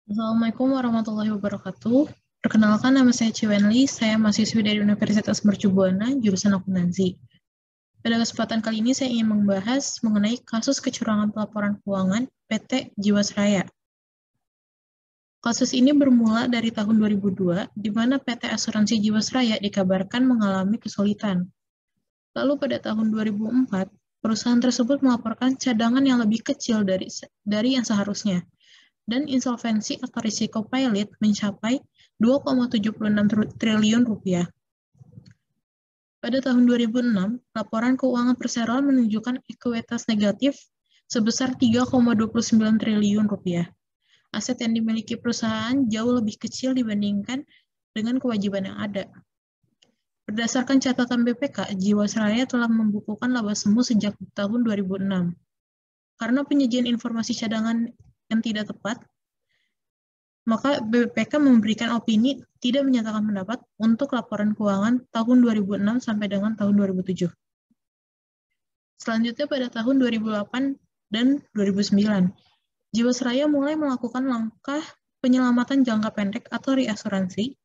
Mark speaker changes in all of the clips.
Speaker 1: Assalamualaikum warahmatullahi wabarakatuh. Perkenalkan, nama saya Ciwenli, saya mahasiswi dari Universitas Mercu Buana, jurusan Akuntansi. Pada kesempatan kali ini saya ingin membahas mengenai kasus kecurangan pelaporan keuangan PT Jiwasraya. Kasus ini bermula dari tahun 2002, di mana PT Asuransi Jiwasraya dikabarkan mengalami kesulitan. Lalu pada tahun 2004, perusahaan tersebut melaporkan cadangan yang lebih kecil dari yang seharusnya, dan insolvensi atau risiko pilot mencapai 2,76 triliun rupiah. Pada tahun 2006, laporan keuangan perseroan menunjukkan ekuitas negatif sebesar 3,29 triliun rupiah. Aset yang dimiliki perusahaan jauh lebih kecil dibandingkan dengan kewajiban yang ada. Berdasarkan catatan BPK, Jiwasraya telah membukukan laba semu sejak tahun 2006. Karena penyajian informasi cadangan yang tidak tepat, maka BPK memberikan opini tidak menyatakan pendapat untuk laporan keuangan tahun 2006 sampai dengan tahun 2007. Selanjutnya pada tahun 2008 dan 2009, Jiwasraya mulai melakukan langkah penyelamatan jangka pendek atau reasuransi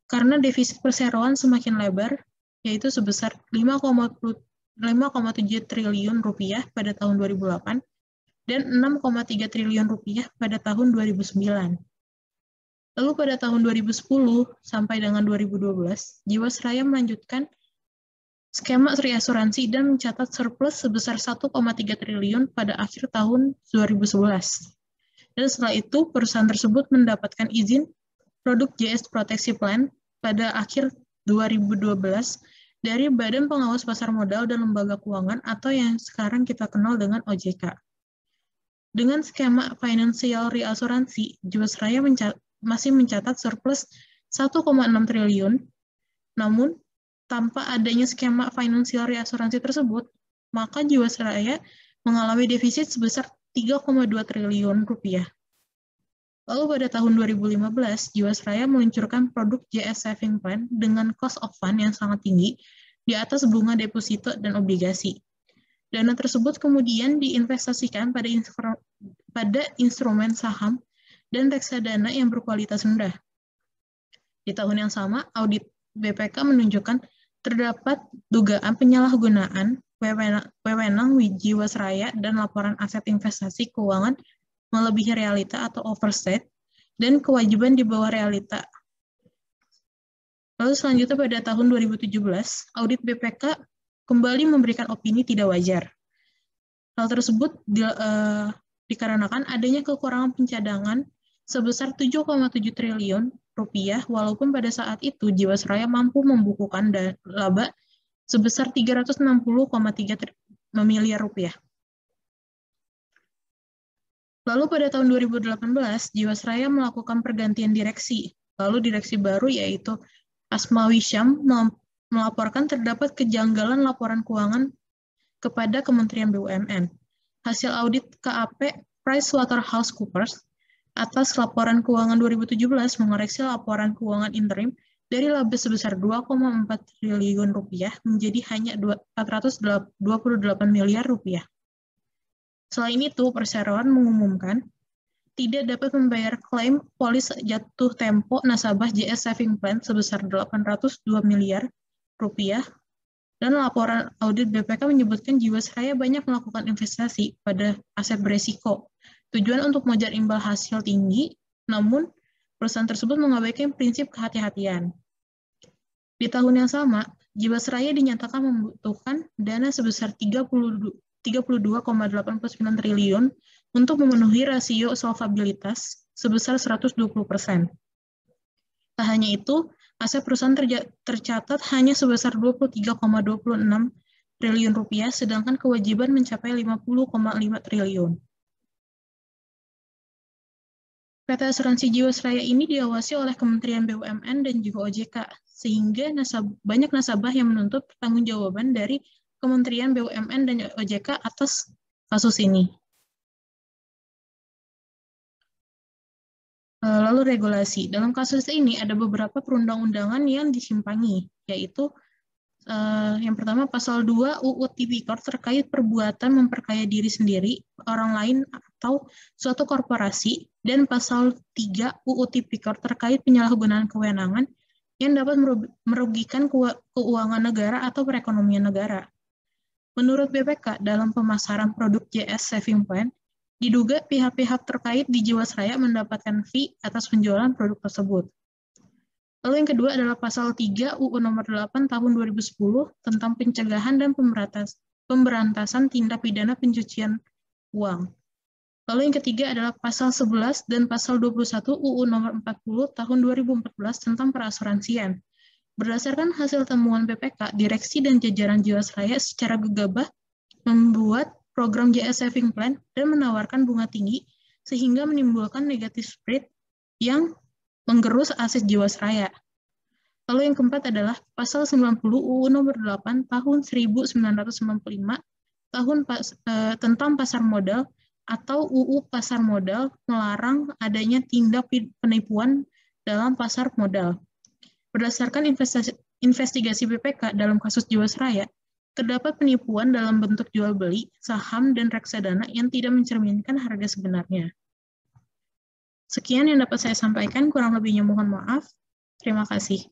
Speaker 1: karena defisit perseroan semakin lebar, yaitu sebesar 5,7 triliun rupiah pada tahun 2008 dan 6,3 triliun rupiah pada tahun 2009. Lalu pada tahun 2010 sampai dengan 2012, Jiwasraya melanjutkan skema reasuransi dan mencatat surplus sebesar 1,3 triliun pada akhir tahun 2011. Dan setelah itu, perusahaan tersebut mendapatkan izin produk JS Proteksi Plan pada akhir 2012 dari Badan Pengawas Pasar Modal dan Lembaga Keuangan atau yang sekarang kita kenal dengan OJK. Dengan skema financial reasuransi, Jiwasraya masih mencatat surplus 1,6 triliun, namun tanpa adanya skema financial reasuransi tersebut, maka Jiwasraya mengalami defisit sebesar 3,2 triliun rupiah. Lalu pada tahun 2015, Jiwasraya meluncurkan produk JS Saving Plan dengan cost of fund yang sangat tinggi di atas bunga deposito dan obligasi. Dana tersebut kemudian diinvestasikan pada instrumen saham dan reksadana yang berkualitas rendah. Di tahun yang sama, audit BPK menunjukkan terdapat dugaan penyalahgunaan wewenang Jiwasraya dan laporan aset investasi keuangan melebihi realita atau overstate, dan kewajiban di bawah realita. Lalu selanjutnya pada tahun 2017, audit BPK kembali memberikan opini tidak wajar. Hal tersebut dikarenakan adanya kekurangan pencadangan sebesar 7,7 triliun rupiah, walaupun pada saat itu Jiwasraya mampu membukukan laba sebesar 360,3 miliar rupiah. Lalu pada tahun 2018, Jiwasraya melakukan pergantian direksi. Lalu direksi baru yaitu Asmawi Syam melaporkan terdapat kejanggalan laporan keuangan kepada Kementerian BUMN. Hasil audit KAP PricewaterhouseCoopers atas laporan keuangan 2017 mengoreksi laporan keuangan interim dari laba sebesar 2,4 triliun rupiah menjadi hanya 428 miliar rupiah. Selain itu, perseroan mengumumkan tidak dapat membayar klaim polis jatuh tempo nasabah JS Saving Plan sebesar 802 miliar rupiah, dan laporan audit BPK menyebutkan Jiwasraya banyak melakukan investasi pada aset beresiko, tujuan untuk mengejar imbal hasil tinggi, namun perusahaan tersebut mengabaikan prinsip kehati-hatian. Di tahun yang sama, Jiwasraya dinyatakan membutuhkan dana sebesar 32,89 triliun untuk memenuhi rasio solvabilitas sebesar 120%. Tak hanya itu, aset perusahaan tercatat hanya sebesar 23,26 triliun rupiah, sedangkan kewajiban mencapai 50,5 triliun. PT Asuransi Jiwasraya ini diawasi oleh Kementerian BUMN dan juga OJK, sehingga banyak nasabah yang menuntut pertanggungjawaban dari Kementerian BUMN dan OJK atas kasus ini. Lalu regulasi. Dalam kasus ini ada beberapa perundang-undangan yang disimpangi, yaitu Yang pertama, pasal 2 UU Tipikor terkait perbuatan memperkaya diri sendiri, orang lain, atau suatu korporasi, dan pasal 3 UU Tipikor terkait penyalahgunaan kewenangan yang dapat merugikan keuangan negara atau perekonomian negara. Menurut BPK, dalam pemasaran produk JS Saving Plan, diduga pihak-pihak terkait di Jiwasraya mendapatkan fee atas penjualan produk tersebut. Lalu yang kedua adalah pasal 3 UU nomor 8 tahun 2010 tentang pencegahan dan pemberantasan tindak pidana pencucian uang. Lalu yang ketiga adalah pasal 11 dan pasal 21 UU nomor 40 tahun 2014 tentang perasuransian. Berdasarkan hasil temuan BPK, direksi dan jajaran Jiwasraya secara gegabah membuat program JS Saving Plan dan menawarkan bunga tinggi sehingga menimbulkan negative spread yang menggerus aset Jiwasraya. Lalu yang keempat adalah pasal 90 UU nomor 8 tahun 1995 tentang pasar modal atau UU Pasar Modal melarang adanya tindak penipuan dalam pasar modal. Berdasarkan investigasi BPK dalam kasus Jiwasraya, terdapat penipuan dalam bentuk jual beli saham dan reksadana yang tidak mencerminkan harga sebenarnya. Sekian yang dapat saya sampaikan, kurang lebihnya mohon maaf. Terima kasih.